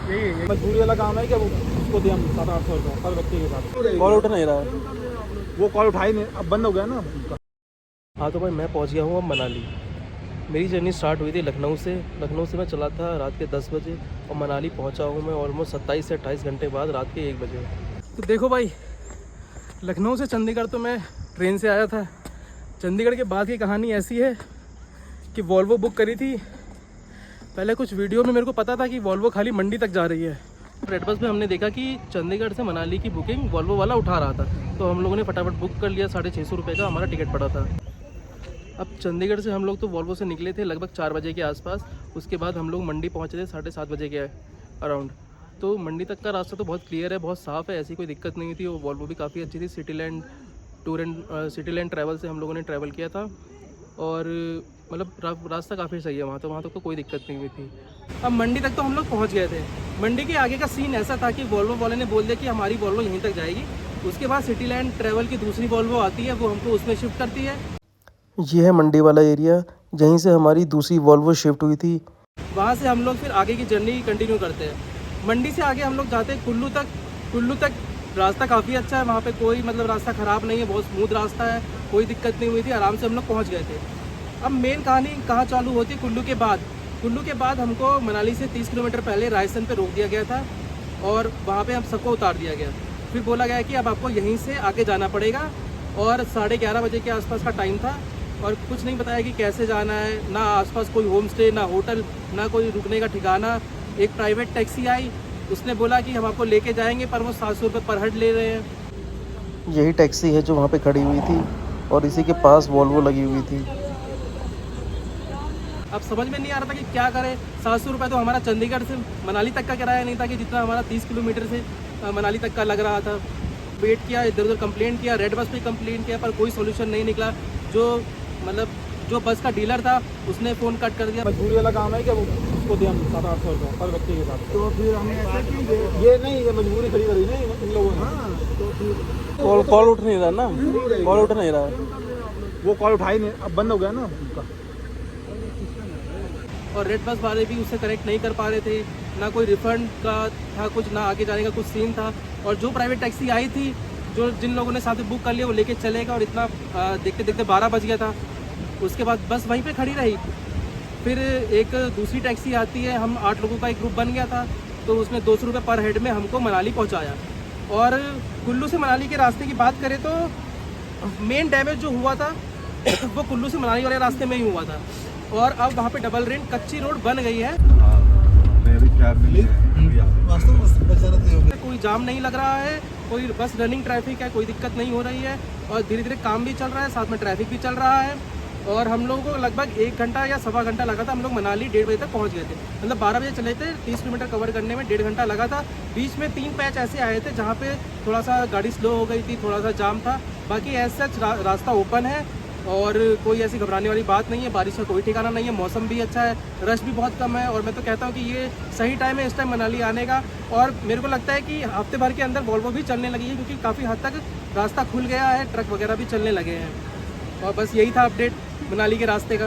यही मजबूरी वाला काम है कि वो उसको दिया हम 700-800 रुपये हर बच्चे के साथ। कॉल उठ नहीं रहा है, वो कॉल उठाई नहीं, अब बंद हो गया ना उनका। हाँ तो भाई मैं पहुंच गया हूँ अब मनाली। मेरी जर्नी स्टार्ट हुई थी लखनऊ से मैं चला था रात के 10 बजे और मनाली पहुंचा हूँ मैं ऑलमोस्ट 27 से 28 घंटे बाद रात के 1 बजे। तो देखो भाई, लखनऊ से चंडीगढ़ तो मैं ट्रेन से आया था। चंडीगढ़ के बाद की कहानी ऐसी है कि वॉल्वो बुक करी थी। पहले कुछ वीडियो में मेरे को पता था कि वॉल्वो खाली मंडी तक जा रही है। रेड बस में हमने देखा कि चंडीगढ़ से मनाली की बुकिंग वॉल्वो वाला उठा रहा था, तो हम लोगों ने फटाफट बुक कर लिया। 650 रुपये का हमारा टिकट पड़ा था। अब चंडीगढ़ से हम लोग तो वॉल्वो से निकले थे लगभग 4 बजे के आसपास। उसके बाद हम लोग मंडी पहुँचे थे 7:30 बजे के अराउंड। तो मंडी तक का रास्ता तो बहुत क्लियर है, बहुत साफ़ है, ऐसी कोई दिक्कत नहीं थी। वो वॉल्वो भी काफ़ी अच्छी थी। सिटीलैंड ट्रैवल से हम लोगों ने ट्रैवल किया था और मतलब रास्ता काफ़ी सही है वहाँ तो कोई दिक्कत नहीं हुई थी। अब मंडी तक तो हम लोग पहुँच गए थे। मंडी के आगे का सीन ऐसा था कि वॉल्वो वाले ने बोल दिया कि हमारी वॉल्वो यहीं तक जाएगी। उसके बाद सिटीलैंड ट्रैवल की दूसरी वॉल्वो आती है, वो हमको उसमें शिफ्ट करती है। ये है मंडी वाला एरिया, यहीं से हमारी दूसरी वॉल्वो शिफ्ट हुई थी। वहाँ से हम लोग फिर आगे की जर्नी कंटिन्यू करते हैं। मंडी से आगे हम लोग जाते हैं कुल्लू तक रास्ता काफ़ी अच्छा है। वहाँ पे कोई मतलब रास्ता ख़राब नहीं है, बहुत स्मूथ रास्ता है, कोई दिक्कत नहीं हुई थी, आराम से हम लोग पहुँच गए थे। अब मेन कहानी कहाँ चालू होती है, कुल्लू के बाद हमको मनाली से 30 किलोमीटर पहले रायसन पे रोक दिया गया था और वहाँ पे हम सबको उतार दिया गया। फिर बोला गया कि अब आपको यहीं से आगे जाना पड़ेगा और 11:30 बजे के आसपास का टाइम था और कुछ नहीं बताया कि कैसे जाना है। ना आसपास कोई होम स्टे, ना होटल, ना कोई रुकने का ठिकाना। एक प्राइवेट टैक्सी आई, उसने बोला कि हम आपको लेके जाएंगे, पर वो 700 रुपये पर हेड ले रहे हैं। यही टैक्सी है जो वहाँ पे खड़ी हुई थी और इसी के पास वॉल्वो लगी हुई थी। अब समझ में नहीं आ रहा था कि क्या करें। 700 रुपये तो हमारा चंडीगढ़ से मनाली तक का किराया नहीं था कि जितना हमारा 30 किलोमीटर से मनाली तक का लग रहा था। वेट किया, इधर उधर कंप्लेंट किया, रेड बस पे कंप्लेंट किया, पर कोई सोल्यूशन नहीं निकला। जो बस का डीलर था उसने फ़ोन कट कर दिया। मजबूरी वाला काम है कि वो उसको दिया हम 700-800 रुपये हर बच्चे के साथ। तो फिर हमने ऐसा कि ये नहीं, ये मजबूरी खड़ी करी ना इन लोगों ने। तो फिर कॉल उठ नहीं रहा ना, कॉल उठ नहीं रहा है, वो कॉल उठाई नहीं, अब बंद हो गया ना उनका। और रेड बस वाले भी उससे कनेक्ट नहीं कर पा रहे थे। ना कोई रिफंड का था कुछ, ना आगे जाने का कुछ सीन था। और जो प्राइवेट टैक्सी आई थी, जो जिन लोगों ने साथ में बुक कर लिया, वो लेके चले गए और इतना देखते देखते 12 बज गया था। उसके बाद बस वहीं पे खड़ी रही। फिर एक दूसरी टैक्सी आती है, हम 8 लोगों का एक ग्रुप बन गया था, तो उसने 200 रुपये पर हेड में हमको मनाली पहुंचाया। और कुल्लू से मनाली के रास्ते की बात करें तो मेन डैमेज जो हुआ था वो कुल्लू से मनाली वाले रास्ते में ही हुआ था। और अब वहाँ पे डबल रेन कच्ची रोड बन गई है, कोई जाम नहीं लग रहा है, कोई बस रनिंग ट्रैफिक है, कोई दिक्कत नहीं हो रही है। और धीरे धीरे काम भी चल रहा है, साथ में ट्रैफिक भी चल रहा है। और हम लोगों को लगभग 1 घंटा या सवा घंटा लगा था। हम लोग मनाली 1:30 बजे तक पहुंच गए थे। मतलब 12 बजे चले थे, 30 किलोमीटर कवर करने में 1.5 घंटा लगा था। बीच में 3 पैच ऐसे आए थे जहाँ पे थोड़ा सा गाड़ी स्लो हो गई थी, थोड़ा सा जाम था। बाकी एज सच रास्ता ओपन है और कोई ऐसी घबराने वाली बात नहीं है। बारिश का कोई ठिकाना नहीं है, मौसम भी अच्छा है, रश भी बहुत कम है। और मैं तो कहता हूँ कि ये सही टाइम है इस टाइम मनाली आने का। और मेरे को लगता है कि हफ्ते भर के अंदर वॉल्वो भी चलने लगी है, क्योंकि काफ़ी हद तक रास्ता खुल गया है, ट्रक वगैरह भी चलने लगे हैं। और बस यही था अपडेट मनाली के रास्ते का।